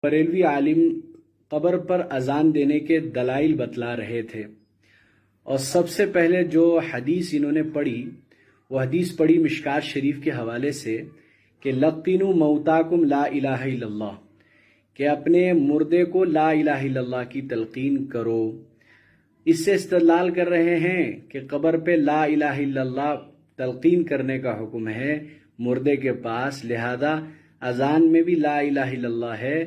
بریلوی عالم قبر پر اذان دینے کے دلائل بتلا رہے تھے، اور سب سے پہلے جو حدیث انہوں نے پڑھی وہ حدیث پڑھی مشکات شریف کے حوالے سے کہ لقنوا موتاکم لا الہ الا اللہ، کہ اپنے مردے کو لا الہ الا اللہ کی تلقین کرو۔ اس سے استدلال کر رہے ہیں کہ قبر پہ لا الہ الا اللہ تلقین کرنے کا حکم ہے مردے کے پاس، لہذا اذان میں بھی لا الہ الا اللہ ہے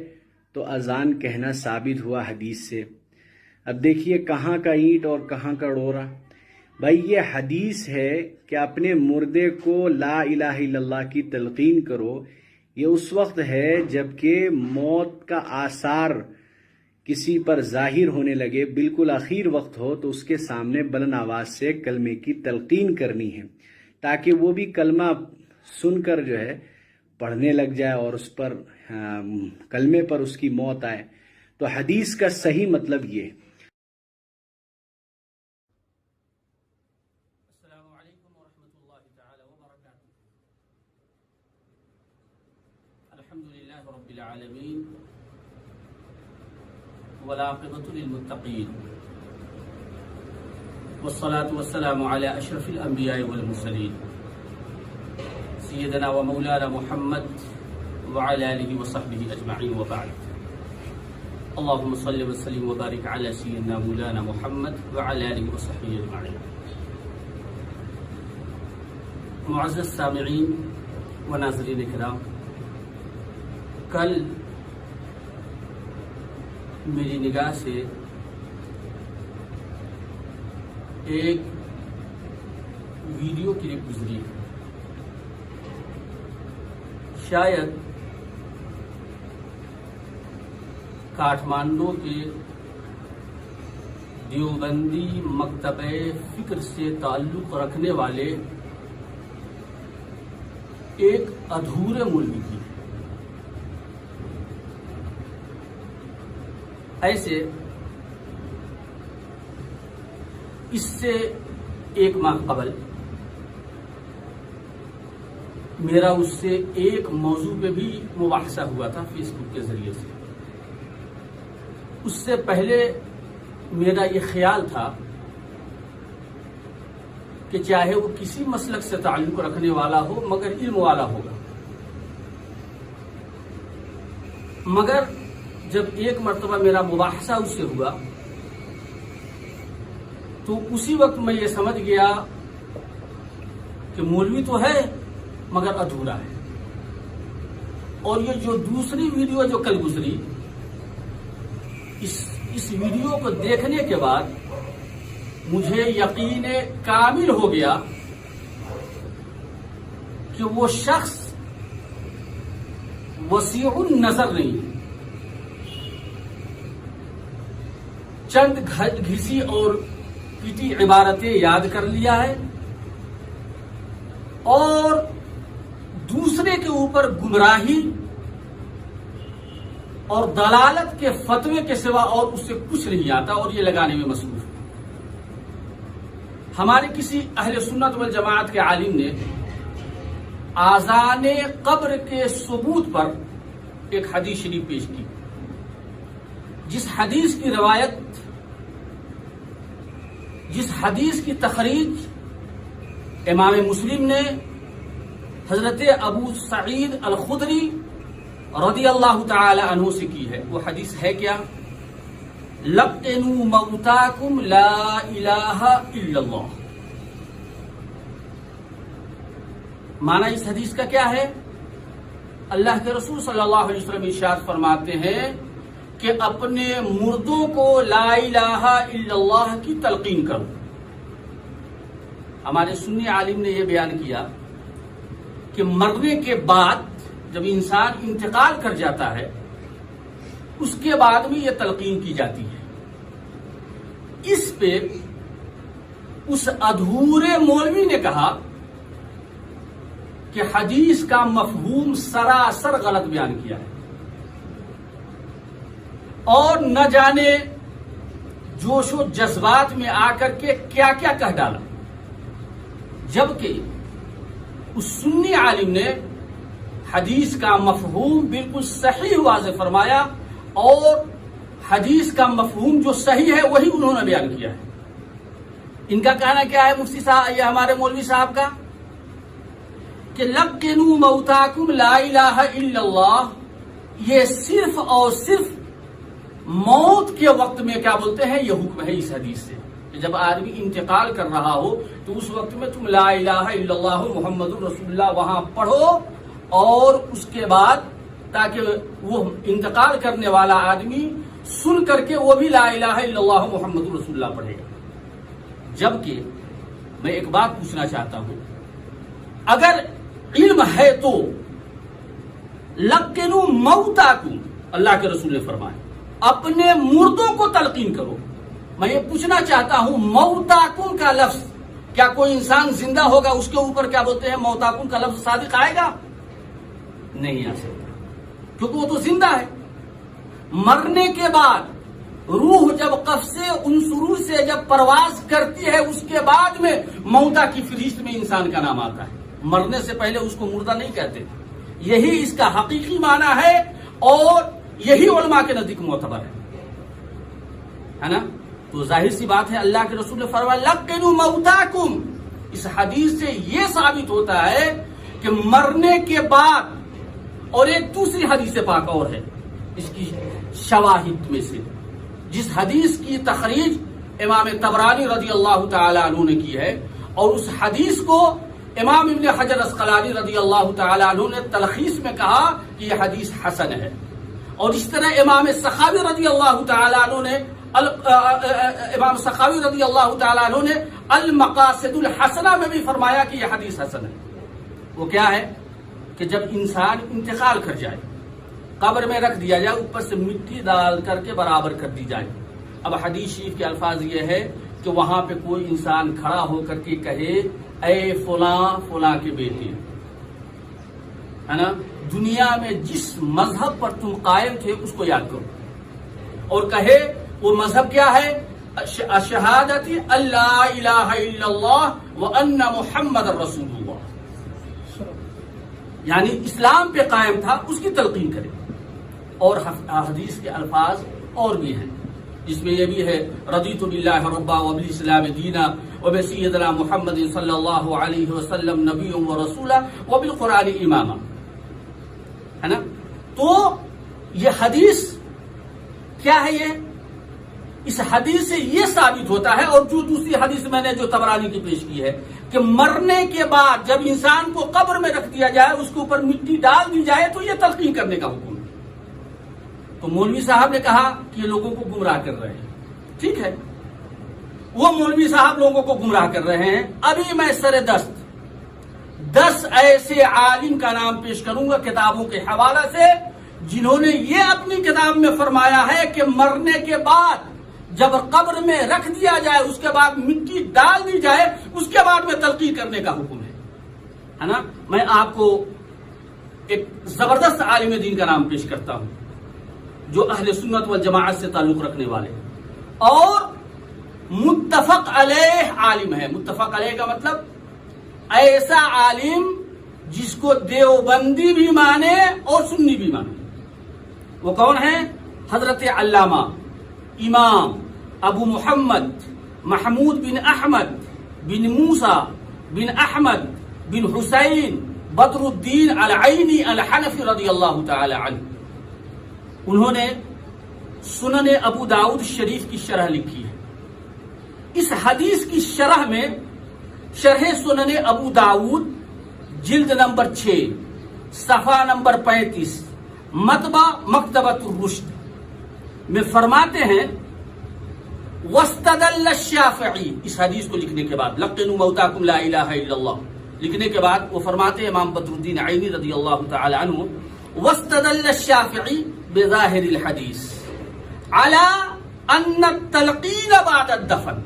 تو اذان کہنا ثابت ہوا حدیث سے۔ اب دیکھیے کہاں کا اینٹ اور کہاں کا ڈورا۔ بھائی یہ حدیث ہے کہ اپنے مردے کو لا الہ الا اللہ کی تلقین کرو، یہ اس وقت ہے جبکہ موت کا آثار کسی پر ظاہر ہونے لگے، بالکل آخر وقت ہو تو اس کے سامنے بلند آواز سے کلمے کی تلقین کرنی ہے، تاکہ وہ بھی کلمہ سن کر جو ہے پڑھنے لگ جائے اور اس پر کلمے پر اس کی موت آئے۔ تو حدیث کا صحیح مطلب یہ۔ السلام علیکم ورحمۃ اللہ تعالی وبرکاتہ۔ الحمدللہ رب العالمین والعاقبۃ للمتقین والصلاة والسلام علی اشرف الانبیاء والمرسلین سیدنا و مولانا محمد وعلى آله وصحبه اجمعین وبعد۔ اللهم صل وسلم وبارك على سيدنا مولانا محمد وعلى آله وصحبه اجمعین۔ معزز سامعین و ناظرین کرام، کل میری نگاہ سے ایک ویڈیو کلپ گزری، شاید کاٹھمانڈو کے دیوبندی مکتبہ فکر سے تعلق رکھنے والے ایک ادھورے مولوی کی۔ ایسے اس سے ایک ماہ قبل میرا اس سے ایک موضوع پہ بھی مباحثہ ہوا تھا فیس بک کے ذریعے سے۔ اس سے پہلے میرا یہ خیال تھا کہ چاہے وہ کسی مسلک سے تعلق رکھنے والا ہو مگر علم والا ہوگا، مگر جب ایک مرتبہ میرا مباحثہ اس سے ہوا تو اسی وقت میں یہ سمجھ گیا کہ مولوی تو ہے مگر ادھورا ہے۔ اور یہ جو دوسری ویڈیو جو کل گزری، اس ویڈیو کو دیکھنے کے بعد مجھے یقین کامل ہو گیا کہ وہ شخص وسیع النظر نہیں، چند گھسی اور پیٹی عبارتیں یاد کر لیا ہے اور دوسرے کے اوپر گمراہی اور دلالت کے فتوے کے سوا اور اس سے کچھ نہیں آتا اور یہ لگانے میں مصروف ہے۔ ہمارے کسی اہل سنت والجماعت کے عالم نے آذان قبر کے ثبوت پر ایک حدیث شریف پیش کی، جس حدیث کی روایت، جس حدیث کی تخریج امام مسلم نے حضرت ابو سعید الخدری رضی اللہ تعالی عنہ سے کی ہے۔ وہ حدیث ہے کیا؟ لقنوا موتاکم لا الہ الا اللہ۔ معنی اس حدیث کا کیا ہے؟ اللہ کے رسول صلی اللہ علیہ وسلم ارشاد فرماتے ہیں کہ اپنے مردوں کو لا الہ الا اللہ کی تلقین کرو۔ ہمارے سنی عالم نے یہ بیان کیا کہ مرنے کے بعد جب انسان انتقال کر جاتا ہے اس کے بعد بھی یہ تلقین کی جاتی ہے۔ اس پہ اس ادھورے مولوی نے کہا کہ حدیث کا مفہوم سراسر غلط بیان کیا ہے اور نہ جانے جوش و جذبات میں آ کر کے کیا کیا کہہ ڈالا، جبکہ اس سنی عالم نے حدیث کا مفہوم بالکل صحیح واضح فرمایا اور حدیث کا مفہوم جو صحیح ہے وہی انہوں نے بیان کیا ہے. ان کا کہنا کیا ہے مفتی صاحب، یہ ہمارے مولوی صاحب کا، کہ لقنوا موتاکم لا الہ الا اللہ، یہ صرف اور صرف موت کے وقت میں کیا بولتے ہیں، یہ حکم ہے اس حدیث سے کہ جب آدمی انتقال کر رہا ہو تو اس وقت میں تم لا الہ الا اللہ محمد رسول اللہ وہاں پڑھو، اور اس کے بعد تاکہ وہ انتقال کرنے والا آدمی سن کر کے وہ بھی لا الہ الا اللہ محمد رسول اللہ پڑھے گا. جبکہ میں ایک بات پوچھنا چاہتا ہوں، اگر علم ہے تو لقنوا موتاکم، اللہ کے رسول نے فرمایا اپنے مردوں کو تلقین کرو. میں یہ پوچھنا چاہتا ہوں موتاکم کا لفظ، کیا کوئی انسان زندہ ہوگا اس کے اوپر کیا بولتے ہیں موتاکم کا لفظ صادق آئے گا؟ نہیں آ سکتا، کیونکہ وہ تو زندہ ہے. مرنے کے بعد روح جب قبض سے عنصرور سے جب پرواز کرتی ہے اس کے بعد میں موتا کی فہرست میں انسان کا نام آتا ہے. مرنے سے پہلے اس کو مردہ نہیں کہتے. یہی اس کا حقیقی معنی ہے اور یہی علماء کے نزدیک معتبر ہے نا. تو ظاہر سی بات ہے اللہ کے رسول نے فرمایا لقنوا موتاکم. اس حدیث سے یہ ثابت ہوتا ہے کہ مرنے کے بعد، اور ایک دوسری حدیث پاک اور ہے اس کی شواہد میں سے، جس حدیث کی تخریج امام طبرانی رضی اللہ تعالی عنہ نے کی ہے، اور اس حدیث کو امام ابن حجر اسقلانی رضی اللہ تعالی عنہ نے تلخیص میں کہا کہ یہ حدیث حسن ہے. اور اس طرح امام سخاوی رضی اللہ تعالی عنہ نے المقاصد الحسنہ میں بھی فرمایا کہ یہ حدیث حسن ہے. وہ کیا ہے کہ جب انسان انتقال کر جائے، قبر میں رکھ دیا جائے، اوپر سے مٹی ڈال کر کے برابر کر دی جائے. اب حدیث شریف کے الفاظ یہ ہے کہ وہاں پہ کوئی انسان کھڑا ہو کر کے کہے اے فلاں فلاں کے بیٹے، ہے نا، دنیا میں جس مذہب پر تم قائم تھے اس کو یاد کرو، اور کہے وہ مذہب کیا ہے، شہادت اللہ الہ الا اللہ وان محمد رسول اللہ، یعنی اسلام پہ قائم تھا، اس کی تلقین کرے. اور حدیث کے الفاظ اور بھی ہیں جس میں یہ بھی ہے رضیت باللہ ربا وبالاسلام دینا وبسیدنا محمد صلی اللہ علیہ وسلم نبی و رسولا وبالقرآن اماما، ہے نا. تو یہ حدیث کیا ہے، یہ اس حدیث سے یہ ثابت ہوتا ہے. اور جو دوسری حدیث میں نے جو طبرانی کی پیش کی ہے کہ مرنے کے بعد جب انسان کو قبر میں رکھ دیا جائے، اس کے اوپر مٹی ڈال دی جائے، تو یہ تلقین کرنے کا حکم ہے. تو مولوی صاحب نے کہا کہ یہ لوگوں کو گمراہ کر رہے ہیں. ٹھیک ہے، وہ مولوی صاحب لوگوں کو گمراہ کر رہے ہیں. ابھی میں سر دست 10 ایسے عالم کا نام پیش کروں گا کتابوں کے حوالہ سے جنہوں نے یہ اپنی کتاب میں فرمایا ہے کہ مرنے کے بعد جب قبر میں رکھ دیا جائے، اس کے بعد مٹی ڈال دی جائے، اس کے بعد میں تلقین کرنے کا حکم ہے نا. میں آپ کو ایک زبردست عالم دین کا نام پیش کرتا ہوں جو اہل سنت والجماعت سے تعلق رکھنے والے اور متفق علیہ عالم ہے. متفق علیہ کا مطلب ایسا عالم جس کو دیوبندی بھی مانے اور سنی بھی مانے. وہ کون ہے؟ حضرت علامہ امام ابو محمد محمود بن احمد بن موسیٰ بن احمد بن حسین بدر الدین العینی الحنفی رضی اللہ تعالی عنہ. انہوں نے سنن ابو داؤد شریف کی شرح لکھی ہے. اس حدیث کی شرح میں شرح سنن ابو داؤد جلد نمبر 6 صفحہ نمبر 35 مطبع مکتبۃ الرشد میں فرماتے ہیں واستدل الشافعی، اس حدیث کو لکھنے کے بعد لقنوا موتاکم لا الہ الا اللہ لکھنے کے بعد وہ فرماتے ہیں امام بدر الدین عینی رضی اللہ تعالی عنہ واستدل الشافعی بظاہر الحدیث على ان التلقین بعد الدفن.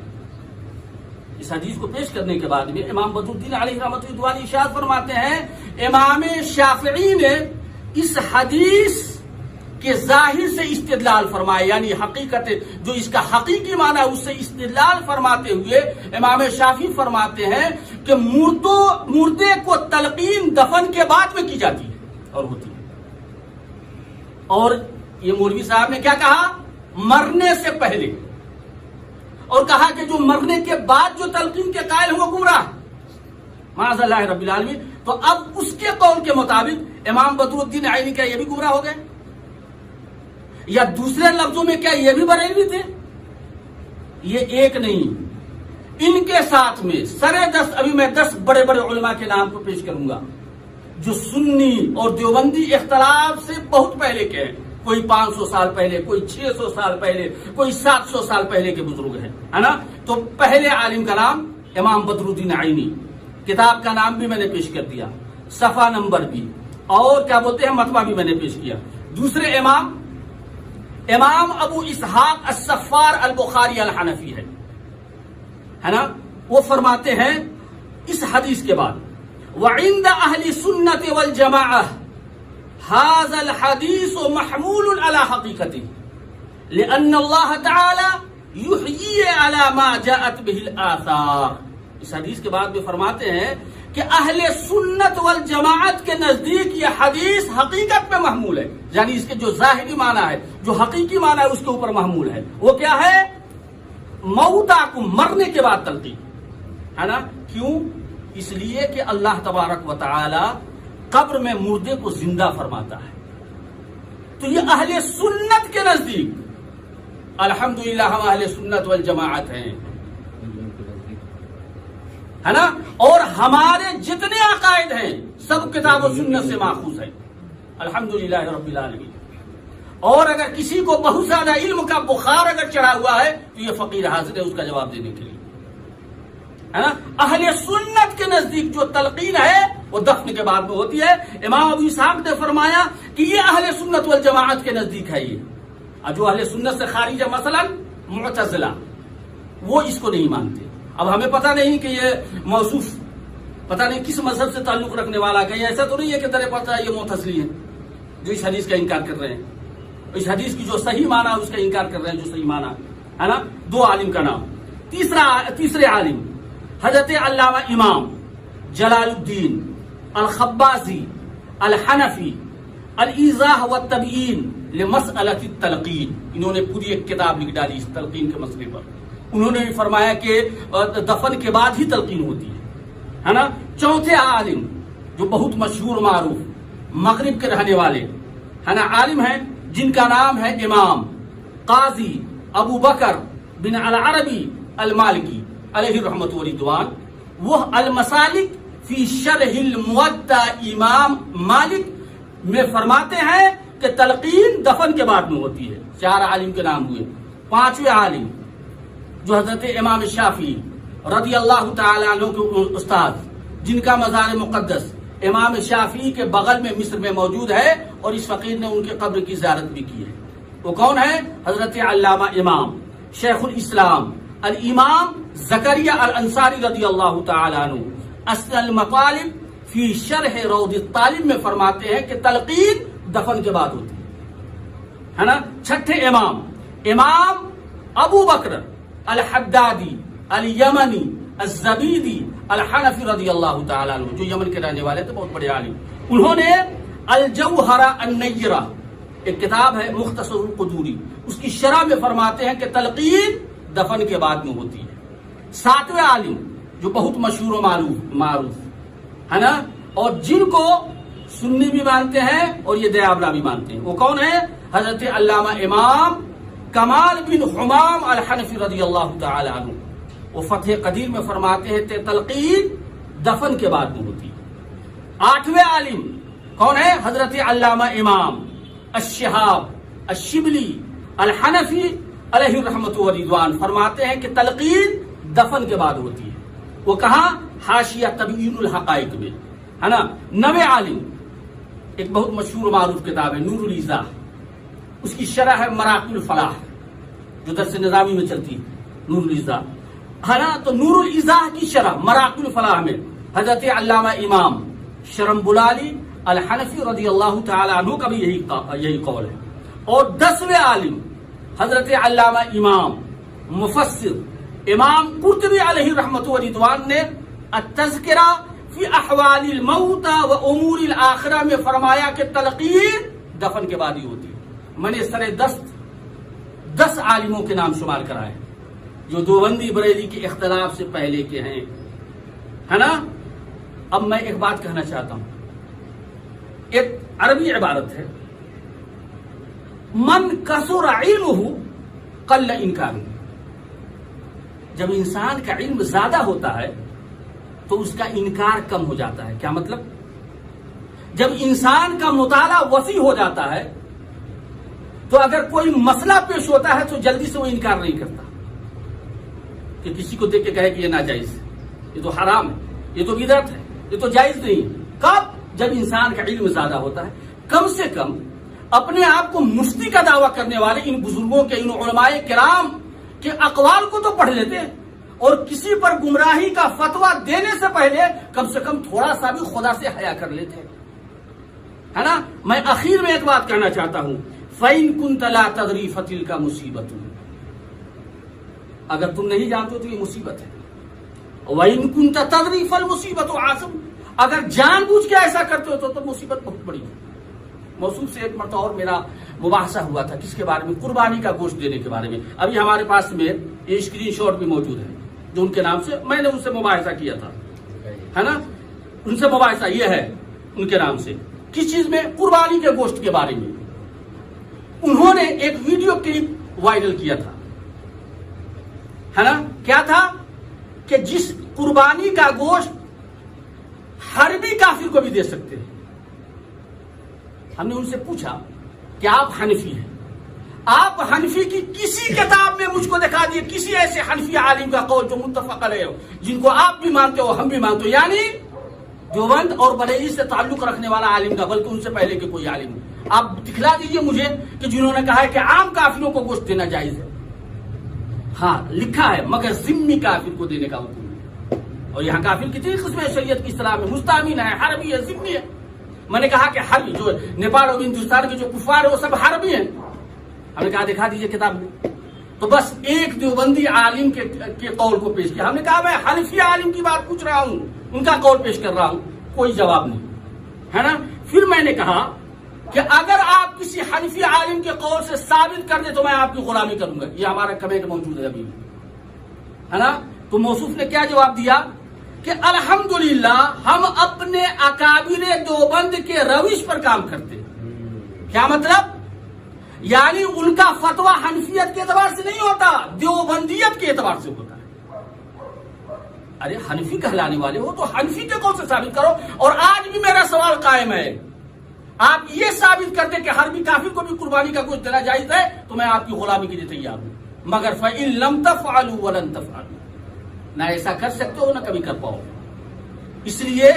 اس حدیث کو پیش کرنے کے بعد میں امام بدر الدین علیہ رحمۃ اللہ ارشاد فرماتے ہیں امام شافعی نے اس حدیث کے ظاہر سے استدلال فرمائے، یعنی حقیقت جو اس کا حقیقی معنی ہے اس سے استدلال فرماتے ہوئے امام شافعی فرماتے ہیں کہ مردے کو تلقین دفن کے بعد میں کی جاتی ہے اور ہوتی ہے. اور یہ مولوی صاحب نے کیا کہا؟ مرنے سے پہلے، اور کہا کہ جو مرنے کے بعد جو تلقین کے قائل ہیں وہ گمراہ، معاذ اللہ رب العالمین۔ تو اب اس کے قول کے مطابق امام بدر الدین عینی کیا یہ بھی گمراہ ہو گئے؟ یا دوسرے لفظوں میں کیا یہ بھی بریلوی تھے؟ یہ ایک نہیں، ان کے ساتھ میں سرے 10، ابھی میں 10 بڑے بڑے علماء کے نام کو پیش کروں گا جو سنی اور دیوبندی اختلاف سے بہت پہلے کے ہیں، کوئی 500 سال پہلے، کوئی 600 سال پہلے، کوئی 700 سال پہلے کے بزرگ ہیں، ہے نا؟ تو پہلے عالم کا نام امام بدر الدین عینی، کتاب کا نام بھی میں نے پیش کر دیا، صفحہ نمبر بھی، اور کیا بولتے ہیں مطبع بھی میں نے پیش کیا۔ دوسرے امام ابو اسحاق الصفار البخاری الحنفی ہے نا؟ وہ فرماتے ہیں اس حدیث کے بعد، وعند اہل سنت والجماعہ هذا الحديث محمول على حقيقته لأن الله تعالى يحيي على ما جاءت به الآثار۔ اس حدیث کے بعد بھی فرماتے ہیں کہ اہل سنت والجماعت کے نزدیک یہ حدیث حقیقت میں محمول ہے، یعنی اس کے جو ظاہری معنی ہے، جو حقیقی معنی ہے، اس کے اوپر محمول ہے۔ وہ کیا ہے؟ موتاکم، مرنے کے بعد تلقین، ہے نا؟ کیوں؟ اس لیے کہ اللہ تبارک و تعالی قبر میں مردے کو زندہ فرماتا ہے۔ تو یہ اہل سنت کے نزدیک، الحمدللہ ہم اہل سنت والجماعت ہیں، ہے نا؟ اور ہمارے جتنے عقائد ہیں سب کتاب و سنت سے ماخوذ ہیں، الحمدللہ رب العالمین۔ اور اگر کسی کو بہت زیادہ علم کا بخار اگر چڑھا ہوا ہے تو یہ فقیر حاضر ہے اس کا جواب دینے کے لیے، ہے نا؟ اہل سنت کے نزدیک جو تلقین ہے وہ دفن کے بعد میں ہوتی ہے۔ امام ابو اسحاق نے فرمایا کہ یہ اہل سنت والجماعت کے نزدیک ہے۔ یہ جو اہل سنت سے خارج ہے، مثلا معتزلہ، وہ اس کو نہیں مانتے۔ اب ہمیں پتہ نہیں کہ یہ موصوف پتہ نہیں کس مذہب سے تعلق رکھنے والا، کہیں ایسا تو نہیں ہے کہ ترے پتہ ہے یہ معتزلی ہیں جو اس حدیث کا انکار کر رہے ہیں، اس حدیث کی جو صحیح معنی ہے اس کا انکار کر رہے ہیں، جو صحیح معنی ہے نا؟ دو عالم کا نام۔ تیسرے عالم حضرت علامہ امام جلال الدین الخبازی الحنفی الایضاح والتبیین لمسألۃ التلقین، انہوں نے پوری ایک کتاب لکھ ڈالی اس تلقین کے مسئلے پر۔ انہوں نے بھی فرمایا کہ دفن کے بعد ہی تلقین ہوتی ہے نا؟ چوتھے عالم جو بہت مشہور معروف مغرب کے رہنے والے ہے نا عالم ہیں، جن کا نام ہے امام قاضی ابو بکر بن العربی المالکی علیہ رحمت و رضوان، وہ المسالک فی شرح الموطأ امام مالک میں فرماتے ہیں کہ تلقین دفن کے بعد میں ہوتی ہے۔ 4 عالم کے نام ہوئے۔ 5ویں عالم جو حضرت امام شافعی رضی اللہ تعالی عنہ کے استاد، جن کا مزار مقدس امام شافعی کے بغل میں مصر میں موجود ہے، اور اس فقیر نے ان کے قبر کی زیارت بھی کی ہے، وہ کون ہے؟ حضرت علامہ امام شیخ الاسلام الامام زکریا الانصاری رضی اللہ تعالی عنہ اصل المطالب فی شرح روض الطالب میں فرماتے ہیں کہ تلقین دفن کے بعد ہوتی ہے نا؟ 6 امام ابو بکر الحدادی الیمنی الزبیدی الحنفی رضی اللہ تعالی عنہ، جو یمن کے رہنے والے تھے، بہت بڑے عالم۔ انہوں نے الجوہرہ النیرہ ایک کتاب ہے مختصر القدوری، اس کی شرح میں فرماتے ہیں کہ تلقین دفن کے بعد میں ہوتی ہے۔ 7ویں عالم جو بہت مشہور و معروف ہے نا، اور جن کو سنی بھی مانتے ہیں اور یہ دیابرا بھی مانتے ہیں، وہ کون ہے؟ حضرت علامہ امام کمال بن حمام الحنفی رضی اللہ تعالی عنہ، وہ فتح قدیر میں فرماتے ہیں کہ تلقین دفن کے بعد میں ہوتی ہے۔ 8ویں عالم کون ہے؟ حضرت علامہ امام الشہاب الشبلی الحنفی علیہ رحمت و رضوان، فرماتے ہیں کہ تلقین دفن کے بعد ہوتی ہے۔ وہ کہاں؟ حاشیہ تبیین الحقائق میں، ہے نا؟ 9ویں عالم ایک بہت مشہور معروف کتاب ہے نور الایضاح، اس کی شرح ہے مراقی الفلاح جو درس نظامی میں چلتی ہے، نور الایضاح ہے نا؟ تو نور الایضاح کی شرح مراقی الفلاح میں حضرت علامہ امام شرم بلالی الحنفی رضی اللہ تعالی عنہ کا بھی یہی قول ہے۔ اور 10ویں عالم حضرت علامہ امام مفسر امام قرطبی علیہ رحمت و رضوان نے التذکرہ فی احوال الموتى و امور الاخرہ میں فرمایا کہ تلقین دفن کے بعد ہی ہوتی ہے۔ میں نے سر دست 10 عالموں کے نام شمار کرائے جو دیوبندی بریلی کے اختلاف سے پہلے کے ہیں، ہے نا؟ اب میں ایک بات کہنا چاہتا ہوں، ایک عربی عبارت ہے، من کثر علمہ قل انکارہ۔ جب انسان کا علم زیادہ ہوتا ہے تو اس کا انکار کم ہو جاتا ہے۔ کیا مطلب؟ جب انسان کا مطالعہ وسیع ہو جاتا ہے تو اگر کوئی مسئلہ پیش ہوتا ہے تو جلدی سے وہ انکار نہیں کرتا کہ کسی کو دیکھ کے کہے کہ یہ ناجائز ہے، یہ تو حرام ہے، یہ تو بدعت ہے، یہ تو جائز نہیں۔ کب؟ جب انسان کا علم زیادہ ہوتا ہے۔ کم سے کم اپنے آپ کو مفتی کا دعویٰ کرنے والے ان بزرگوں کے، ان علماء کرام کے اقوال کو تو پڑھ لیتے ہیں، اور کسی پر گمراہی کا فتویٰ دینے سے پہلے کم سے کم تھوڑا سا بھی خدا سے حیا کر لیتے ہیں، ہے نا؟ میں اخیر میں ایک بات کہنا چاہتا ہوں، فَإِن كُنْتَ لَا تَدْرِي فَتِلْكَ مُصِيبَةٌ۔ اگر تم نہیں جانتے ہو تو یہ مصیبت ہے۔ وَإِن كُنْتَ تَدْرِي فَالْمُصِيبَةُ عَاصِمٌ۔ اگر جان بوجھ کے ایسا کرتے ہو تو مصیبت بہت بڑی ہے۔ موصول سے ایک مرتبہ اور میرا مباحثہ ہوا تھا، کس کے بارے میں؟ قربانی کا گوشت دینے کے بارے میں۔ ابھی ہمارے پاس میں یہ اسکرین شاٹ بھی موجود ہے جو ان کے نام سے میں نے ان سے مباحثہ کیا تھا، ہے نا؟ ان سے مباحثہ یہ ہے ان کے نام سے، کس چیز میں؟ قربانی کے گوشت کے بارے میں۔ انہوں نے ایک ویڈیو کلپ وائرل کیا تھا، ہے نا؟ کیا تھا کہ جس قربانی کا گوشت حربی کافر کو بھی دے سکتے ہیں۔ ہم نے ان سے پوچھا کہ آپ حنفی ہیں، آپ حنفی کی کسی کتاب میں مجھ کو دکھا دیے کسی ایسے حنفی عالم کا قول جو متفق علیہ ہو، جن کو آپ بھی مانتے ہو ہم بھی مانتے ہو، یعنی دیوبند اور بریلی سے تعلق رکھنے والا عالم کا، بلکہ ان سے پہلے کے کوئی عالم ہو۔ آپ دکھلا دیجئے مجھے کہ جنہوں نے کہا ہے کہ عام کافروں کو گوشت دینا جائز ہے۔ ہاں لکھا ہے، مگر ذمی کافر کو دینے کا حکم ہے۔ اور یہاں کافر کتنی قسم ہے شریعت کی اصطلاح میں؟ مستامین ہے، حربی ہے، ذمی ہے۔ میں نے کہا کہ حربی جو نیپال اور ہندوستان کے جو کفار ہیں وہ سب حربی ہیں۔ ہم نے کہا دکھا دیجئے کتاب میں، تو بس ایک دیوبندی عالم کے قول کو پیش کیا۔ ہم نے کہا میں حنفی عالم کی بات پوچھ رہا ہوں، ان کا قول پیش کر رہا ہوں، کوئی جواب نہیں، ہے نا؟ پھر میں نے کہا کہ اگر آپ کسی حنفی عالم کے قول سے ثابت کر دیں تو میں آپ کی غلامی کروں گا۔ یہ ہمارا کمنٹ موجود ہے ابھی، ہے نا؟ تو موصوف نے کیا جواب دیا کہ الحمدللہ ہم اپنے اکابر دیوبند کے روش پر کام کرتے ہیں۔ کیا مطلب؟ یعنی ان کا فتویٰ حنفیت کے اعتبار سے نہیں ہوتا، دیوبندیت کے اعتبار سے ہوتا ہے۔ ارے حنفی کہلانے والے ہو تو حنفی کے قول سے ثابت کرو۔ اور آج بھی میرا سوال قائم ہے، آپ یہ ثابت کرتے کہ حربی کافر کو بھی قربانی کا گوشت دینا جائز ہے تو میں آپ کی غلامی کے لیے تیار ہوں، مگر فَإِن لَمْ تَفْعَلُوا وَلَن تَفْعَلُوا، نہ ایسا کر سکتے ہو نہ کبھی کر پاؤ۔ اس لیے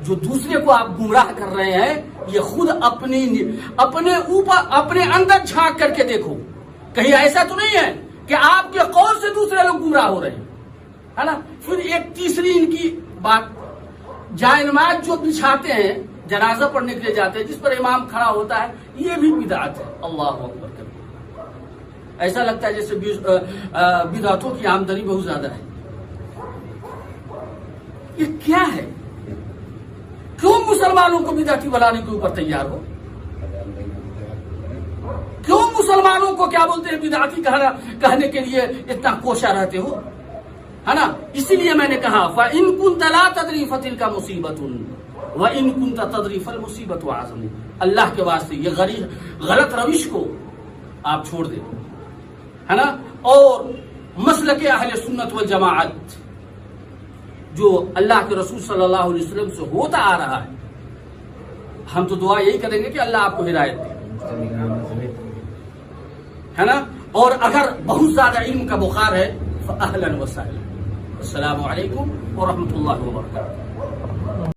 جو دوسرے کو آپ گمراہ کر رہے ہیں، یہ خود اپنے اوپر اپنے اندر جھانک کر کے دیکھو، کہیں ایسا تو نہیں ہے کہ آپ کے قول سے دوسرے لوگ گمراہ ہو رہے ہیں، ہے نا؟ پھر ایک تیسری ان کی بات، جائے نماز جو بچھاتے ہیں جنازہ پڑھنے کے لیے جاتے ہیں، جس پر امام کھڑا ہوتا ہے، یہ بھی بدعت ہے۔ اللہ اکبر کریں، ایسا لگتا ہے جیسے بدعتوں کی آمدنی بہت زیادہ ہے۔ یہ کیا ہے؟ کیوں مسلمانوں کو بدعتی بنانے کے اوپر تیار ہو؟ کیوں مسلمانوں کو کیا بولتے ہیں بدعتی کہنے کے لیے اتنا کوشاں رہتے ہو، ہے نا؟ اسی لیے میں نے کہا فَإِن كُنْتَ لَا تَدْرِي فَتِلْكَ مُصِيبَةٌ وَإِن كُنْتَ تَدْرِي فَالْمُصِيبَةُ أَعْظَمُ۔ اللہ کے واسطے یہ غلط روش کو آپ چھوڑ دیں، ہے نا؟ اور مسلک اہل سنت والجماعت جو اللہ کے رسول صلی اللہ علیہ وسلم سے ہوتا آ رہا ہے، ہم تو دعا یہی کریں گے کہ اللہ آپ کو ہدایت دے، ہے نا؟ اور اگر بہت زیادہ علم کا بخار ہے فأہلاً وسہلاً۔ السلام علیکم ورحمۃ اللہ وبرکاتہ۔